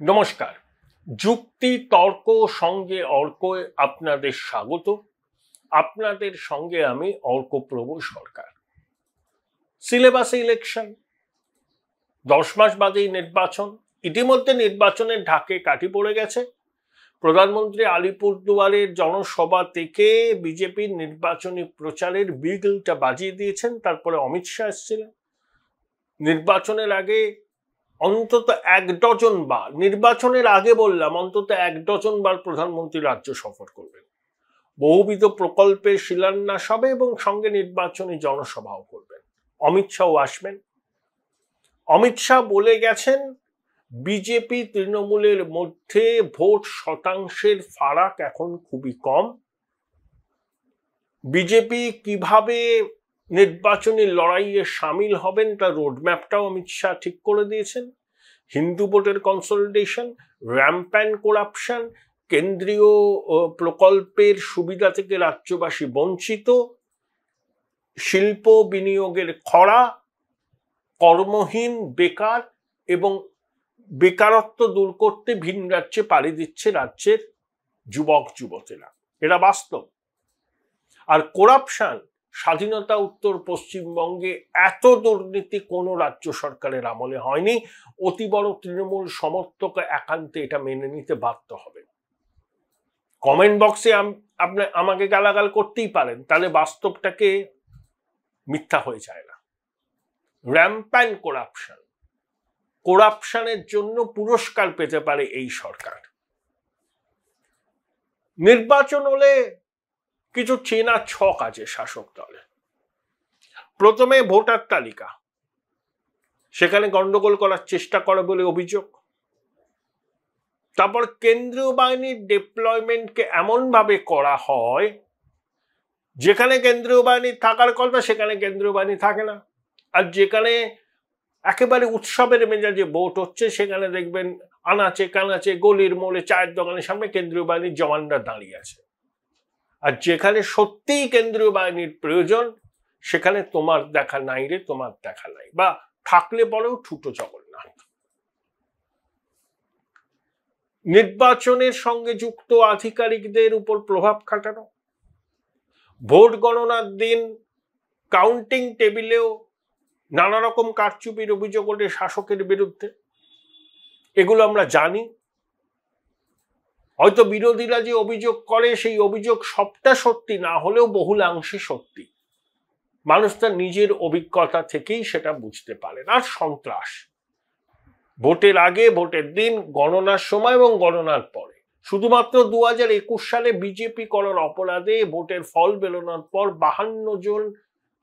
নমস্কার। যুক্তি তর্ক সঙ্গে অর্কয় আপনাদের স্বাগত। আপনাদের সঙ্গে আমি অর্কপ্রভ সরকার। সিলেবাসে ইলেকশন, 10 মাস বাদেই নির্বাচন। ইতিমধ্যে নির্বাচনের ঢাকে কাঠি পড়ে গেছে। প্রধানমন্ত্রী আলিপুরদুয়ারের জনসভা থেকে বিজেপির নির্বাচনী প্রচারের বিগলটা বাজিয়ে দিয়েছেন। তারপরে অমিত শাহ এসেছিলেন। নির্বাচনের আগে অন্তত 1 ডজন বার, নির্বাচনের আগে বললাম অন্তত 1 ডজন বার প্রধানমন্ত্রী রাজ্য সফর করবেন। বহুবিধ প্রকল্পের শিলান্যাস হবে এবং সঙ্গে নির্বাচনী জনসভাও করবেন। অমিত শাহও আসবেন। অমিত শাহ বলে গেছেন, বিজেপি তৃণমূলের মধ্যে ভোট শতাংশের ফারাক এখন খুবই কম। বিজেপি কিভাবে নির্বাচনী লড়াইয়ে সামিল হবেন তার রোডম্যাপটাও অমিত শাহ ঠিক করে দিয়েছেন। হিন্দু ভোটের কনসলিডেশন, র্যাম্প্যান্ট করাপশন, কেন্দ্রীয় প্রকল্পের সুবিধা থেকে রাজ্যবাসী বঞ্চিত, শিল্প বিনিয়োগের খরা, কর্মহীন বেকার এবং বেকারত্ব দূর করতে ভিন রাজ্যে পাড়ি দিচ্ছে রাজ্যের যুবক যুবতীরা, এটা বাস্তব। আর করাপশন, স্বাধীনতা উত্তর পশ্চিমবঙ্গে এত দুর্নীতি কোনো রাজ্য সরকারের আমলে হয়নি। অতি বড় তৃণমূল সমর্থক একান্তে এটা মেনে নিতে বাধ্য হবে। কমেন্ট বক্সে আপনি আমাকে গালাগাল করতেই পারেন, তাহলে বাস্তবটাকে মিথ্যা হয়ে যায় না। র্যাম্প্যান্ট করাপশন, করাপশনের জন্য পুরস্কার পেতে পারে এই সরকার। নির্বাচন হলে কিছু চেনা ছক আছে শাসক দলে। প্রথমে ভোটার তালিকা, সেখানে গন্ডগোল করার চেষ্টা করে বলে অভিযোগ। তারপর কেন্দ্রীয় বাহিনীর ডিপ্লয়মেন্টকে এমন ভাবে করা হয় যেখানে কেন্দ্রীয় বাহিনী থাকার কথা সেখানে কেন্দ্রীয় বাহিনী থাকে না। আর যেখানে একেবারে উৎসবের মেজাজে ভোট হচ্ছে সেখানে দেখবেন আনাচে কানাচে গলির মোড়ে চায়ের দোকানের সামনে কেন্দ্রীয় বাহিনীর জওয়ানরা দাঁড়িয়ে আছে। আর যেখানে সত্যিই কেন্দ্রীয় বাহিনীর প্রয়োজন সেখানে তোমার দেখা নাই রে, তোমার দেখা নাই, বা থাকলে পরেও ঠুটো জগন্নাথ। নির্বাচনের সঙ্গে যুক্ত আধিকারিকদের উপর প্রভাব খাটানো, ভোট গণনার দিন কাউন্টিং টেবিলেও নানা রকম কারচুপির অভিযোগ ওঠে শাসকের বিরুদ্ধে, এগুলো আমরা জানি। হয়তো বিরোধীরা যে অভিযোগ করে সেই অভিযোগ সবটা সত্যি না হলেও বহুলাংশে সত্যি। মানুষ তার নিজের অভিজ্ঞতা থেকেই সেটা বুঝতে পারে। আর সন্ত্রাস, ভোটের আগে, ভোটের দিন, গণনার সময় এবং গণনার পরে। শুধুমাত্র 2021 সালে বিজেপি করার অপরাধে ভোটের ফল বেরোনোর পর 52 জন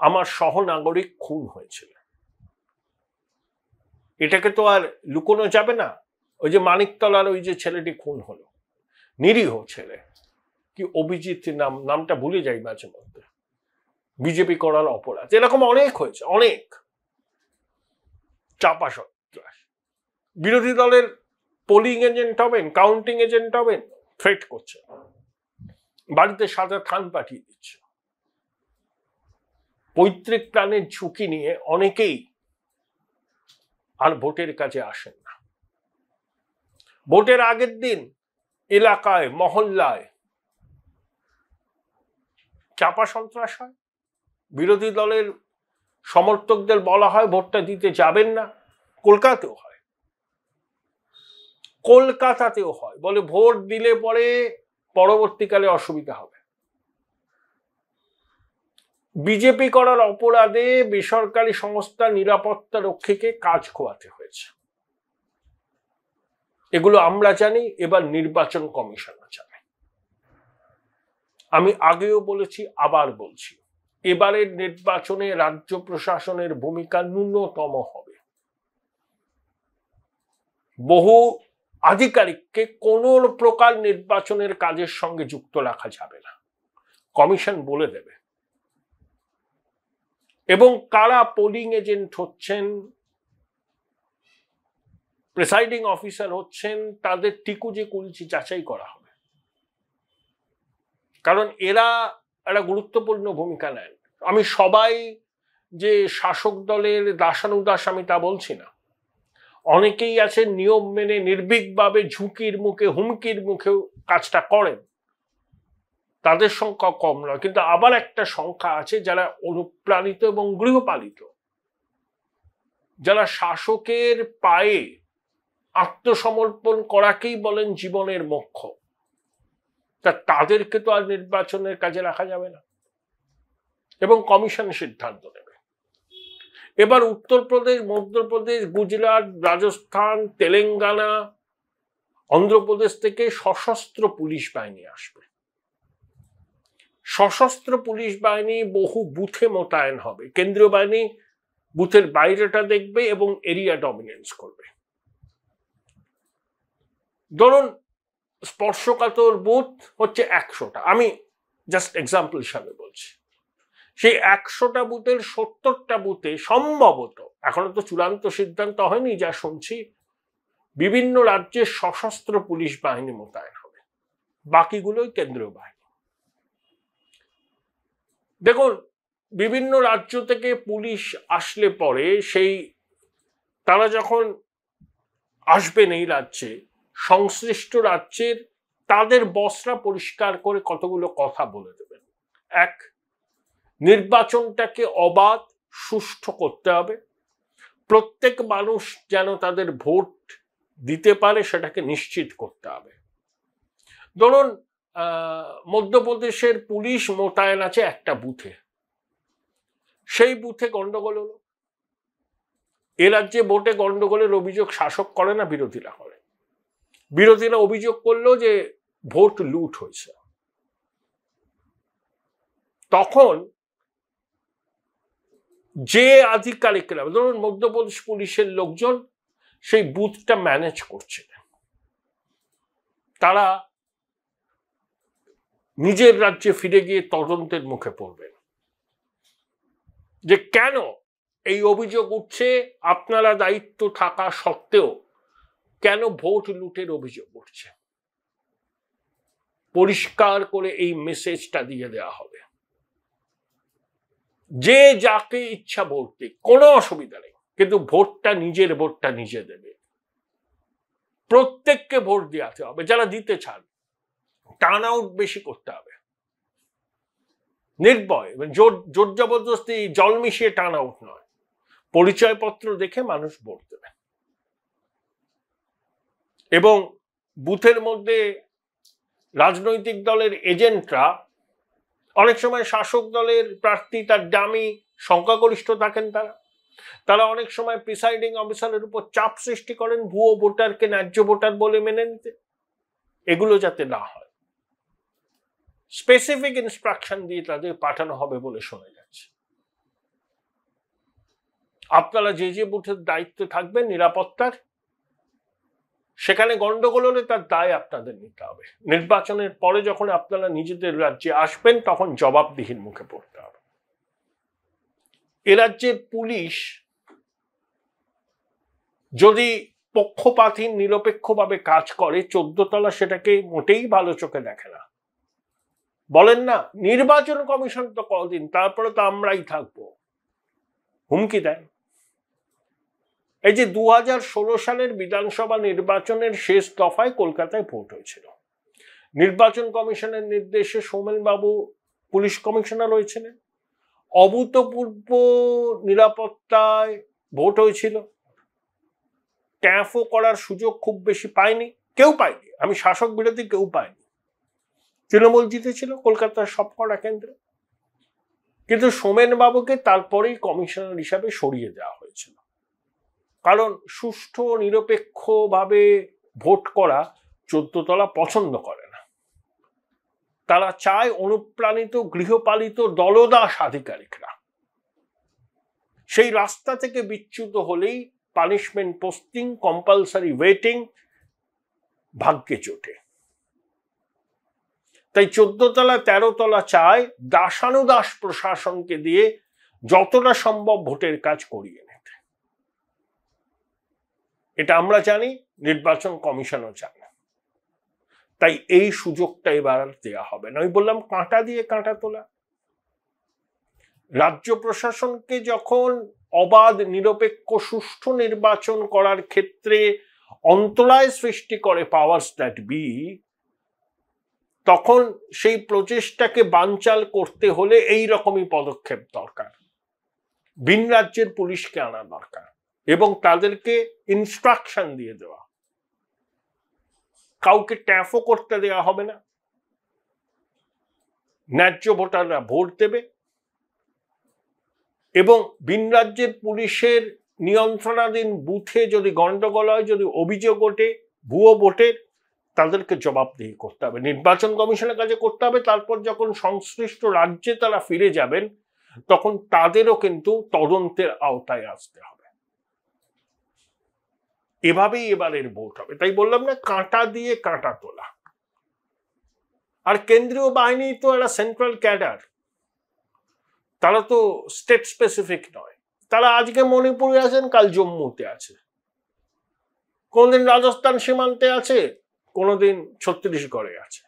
আমার সহনাগরিক খুন হয়েছিল। এটাকে তো আর লুকোনো যাবে না। ওই যে মানিকতলার ওই যে ছেলেটি খুন হলো, নিরীহ ছেলে, কি অভিজিৎ নামটা ভুলে যাই মাঝে মধ্যে, বিজেপি করার অপরাধ। এরকম অনেক হয়েছে, অনেক। চাপা সন্ত্রাস, বিরোধী দলের পোলিং এজেন্ট হবেন, কাউন্টিং এজেন্ট হবেন, থ্রেট করছে, বাড়িতে সাদা থান পাঠিয়ে দিচ্ছে। পৈতৃক প্রাণের ঝুঁকি নিয়ে অনেকেই আর ভোটের কাজে আসেন না। ভোটের আগের দিন এলাকায়, মহল্লায় চাপা সন্ত্রাস হয়। বিরোধী দলের সমর্থকদের বলা হয় ভোটটা দিতে যাবেন না। কলকাতাতেও হয়, বলে ভোট দিলে পরে পরবর্তীকালে অসুবিধা হবে। বিজেপি করার অপরাধে বেসরকারি সংস্থা নিরাপত্তা রক্ষীকে কাজ খোয়াতে হয়েছে। এগুলো আমরা জানি, এবার নির্বাচন কমিশনও জানে। আমি আগেও বলেছি, আবার বলছি, এবারের নির্বাচনে রাজ্য প্রশাসনের ভূমিকা ন্যূনতম হবে। বহু আধিকারিককে কোন প্রকার নির্বাচনের কাজের সঙ্গে যুক্ত রাখা যাবে না, কমিশন বলে দেবে। এবং কারা পোলিং এজেন্ট হচ্ছেন, প্রিসাইডিং অফিসার হচ্ছেন, তাদের টিকুজি কুলচি যাচাই করা হবে। কারণ এরা একটা গুরুত্বপূর্ণ ভূমিকা নেন। আমি সবাই যে শাসক দলের দাসানুদাস আমি তা বলছি না। অনেকেই আছেন নিয়ম মেনে নির্ভীকভাবে ঝুঁকির মুখে হুমকির মুখেও কাজটা করেন, তাদের সংখ্যা কম নয়। কিন্তু আবার একটা সংখ্যা আছে যারা অনুপ্রাণিত এবং গৃহপালিত, যারা শাসকের পায়ে আত্মসমর্পণ করাকেই বলেন জীবনের মোক্ষ। তাদেরকে তো আর নির্বাচনের কাজে রাখা যাবে না, এবং কমিশন সিদ্ধান্ত নেবে। এবার উত্তরপ্রদেশ, মধ্যপ্রদেশ, গুজরাট, রাজস্থান, তেলেঙ্গানা, অন্ধ্রপ্রদেশ থেকে সশস্ত্র পুলিশ বাহিনী আসবে। সশস্ত্র পুলিশ বাহিনী বহু বুথে মোতায়েন হবে। কেন্দ্রীয় বাহিনী বুথের বাইরেটা দেখবে এবং এরিয়া ডমিনেন্স করবে। ধরুন স্পর্শকাতর বুথ হচ্ছে 100টা, আমি জাস্ট এক্সাম্পল হিসাবে বলছি। সেই 100টা বুথের 70টা বুথে সম্ভবত, এখনো তো চূড়ান্ত সিদ্ধান্ত হয়নি, যা শুনছি বিভিন্ন রাজ্যের সশস্ত্র পুলিশ বাহিনী মোতায়েন হবে, বাকিগুলোই কেন্দ্রীয় বাহিনী। দেখুন, বিভিন্ন রাজ্য থেকে পুলিশ আসলে পরে তারা যখন আসবেন এই রাজ্যে, সংশ্লিষ্ট রাজ্যের তাদের বসরা পরিষ্কার করে কতগুলো কথা বলে দেবেন। এক, নির্বাচনটাকে অবাধ সুষ্ঠু করতে হবে, প্রত্যেক মানুষ যেন তাদের ভোট দিতে পারে সেটাকে নিশ্চিত করতে হবে। ধরুন মধ্যপ্রদেশের পুলিশ মোতায়েন আছে একটা বুথে, সেই বুথে গন্ডগোল হলো। এ রাজ্যে ভোটে গন্ডগোলের অভিযোগ শাসক করে না, বিরোধীরা করে। বিরোধীরা অভিযোগ করলো যে ভোট লুট হয়েছে। তখন যে আধিকারিকরা, ধরুন মধ্যপ্রদেশ পুলিশের লোকজন সেই বুথটা ম্যানেজ করছিলেন, তারা নিজের রাজ্যে ফিরে গিয়ে তদন্তের মুখে পড়বেন যে কেন এই অভিযোগ উঠছে, আপনারা দায়িত্ব থাকা সত্ত্বেও কেন ভোট লুটের অভিযোগ উঠছে। পরিষ্কার করে এই মেসেজটা দিয়ে দেওয়া হবে, যে যাকে ইচ্ছা ভোট দিক, কোনো অসুবিধা নেই, কিন্তু ভোটটা নিজের ভোটটা নিজে দেবে। প্রত্যেককে ভোট দেওয়াতে হবে, যারা দিতে চান। টার্ন আউট বেশি করতে হবে, নির্ভয়, জোর জবরদস্তি জল মিশিয়ে টার্ন আউট নয়। পরিচয়পত্র দেখে মানুষ ভোট দেবে। এবং বুথের মধ্যে রাজনৈতিক দলের এজেন্টরা, অনেক সময় শাসক দলের প্রার্থী তার দামি সংখ্যাগরিষ্ঠ থাকেন, তারা অনেক সময় প্রিসাইডিং অফিসারের উপর চাপ সৃষ্টি করেন ভুয়ো ভোটারকে ন্যায্য ভোটার বলে মেনে নিতে। এগুলো যাতে না হয়, স্পেসিফিক ইনস্ট্রাকশন দিয়ে তাদের পাঠানো হবে বলে শোনা যাচ্ছে। আপনারা যে যে বুথের দায়িত্ব থাকবেন নিরাপত্তার, সেখানে গন্ডগোল হলে তার দায় আপনাদের নিতে হবে। নির্বাচনের পরে যখন আপনারা নিজেদের রাজ্যে আসবেন তখন জবাবদিহির মুখে পড়তে হবে। এ রাজ্যের পুলিশ যদি পক্ষপাতহীন নিরপেক্ষভাবে কাজ করে, 14 তলা সেটাকে মোটেই ভালো চোখে দেখে না। বলেন না, নির্বাচন কমিশন তো কদিন, তারপরে তো আমরাই থাকবো, হুমকি দেন। এই যে 2016 সালের বিধানসভা নির্বাচনের শেষ দফায় কলকাতায় ভোট হয়েছিল, নির্বাচন কমিশনের নির্দেশে সৌমেন বাবু পুলিশ কমিশনার হয়েছিলেন। অভূতপূর্ব নিরাপত্তায় ভোট হয়েছিল, ট্যাফও করার সুযোগ খুব বেশি পায়নি, কেউ পায়নি, আমি শাসক বিরোধী কেউ পায়নি। তৃণমূল জিতেছিল কলকাতার সবকটা কেন্দ্রে, কিন্তু সৌমেন বাবুকে তারপরেই কমিশনার হিসাবে সরিয়ে দেওয়া হয়েছিল। কারণ সুষ্ঠু নিরপেক্ষভাবে ভোট করা 14 তলা পছন্দ করে না। তারা চায় অনুপ্রাণিত গৃহপালিত দলদাস আধিকারিকরা। সেই রাস্তা থেকে বিচ্যুত হলেই পানিশমেন্ট পোস্টিং, কম্পালসারি ওয়েটিং ভাগ্যে জোটে। তাই 14 তলা 13 তলা চায় দাসানুদাস প্রশাসনকে দিয়ে যতটা সম্ভব ভোটের কাজ করিয়ে নিতে। এটা আমরা জানি, নির্বাচন কমিশনও জানে। তাই এই সুযোগটা এবার দেওয়া হবে না। আমি বললাম কাঁটা দিয়ে কাঁটা তোলা। রাজ্য প্রশাসনকে যখন অবাধ নিরপেক্ষ সুষ্ঠু নির্বাচন করার ক্ষেত্রে অন্তরায় সৃষ্টি করে পাওয়ার্স দ্যাট বি, তখন সেই প্রচেষ্টাকে বানচাল করতে হলে এই রকমই পদক্ষেপ দরকার। ভিন রাজ্যের পুলিশকে আনা দরকার এবং তাদেরকে ইনস্ট্রাকশন দিয়ে দেওয়া, কাউকে ট্যাফও করতে দেওয়া হবে না, ন্যায্য ভোটাররা ভোট দেবে এবং ভিন রাজ্যের পুলিশের নিয়ন্ত্রণাধীন বুথে যদি গন্ডগোল হয়, যদি অভিযোগ ওঠে ভুয়ো ভোটের, তাদেরকে জবাবদিহি করতে হবে, নির্বাচন কমিশনের কাছে করতে হবে। তারপর যখন সংশ্লিষ্ট রাজ্যে তারা ফিরে যাবেন তখন তাদেরও কিন্তু তদন্তের আওতায় আসতে হবে। এভাবেই এবারের ভোট হবে। তাই বললাম না, কাঁটা দিয়ে কাঁটা তোলা। আর কেন্দ্রীয় বাহিনী তো একটা সেন্ট্রাল ক্যাডার, তারা তো স্টেট স্পেসিফিক নয়। তারা আজকে মণিপুরে আছেন, কাল জম্মুতে আছে, কোনদিন রাজস্থান সীমান্তে আছে, কোনোদিন ছত্তিশগড়ে আছে।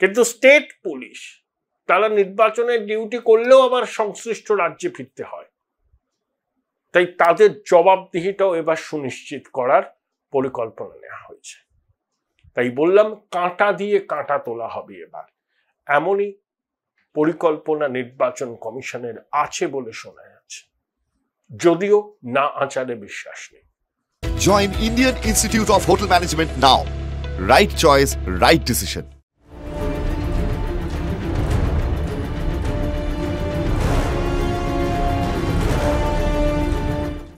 কিন্তু স্টেট পুলিশ তারা নির্বাচনের ডিউটি করলেও আবার সংশ্লিষ্ট রাজ্যে ফিরতে হয়। তাই তাদের জবাবদিহিটাও এবার সুনিশ্চিত করার পরিকল্পনা নেওয়া হয়েছে। তাই বললাম, কাঁটা দিয়ে কাঁটা তোলা হবে এবার, এমনই পরিকল্পনা নির্বাচন কমিশনের আছে বলে শোনা যাচ্ছে, যদিও না আচারে বিশ্বাস নেই। Join Indian Institute of Hotel Management now. Right choice, right decision.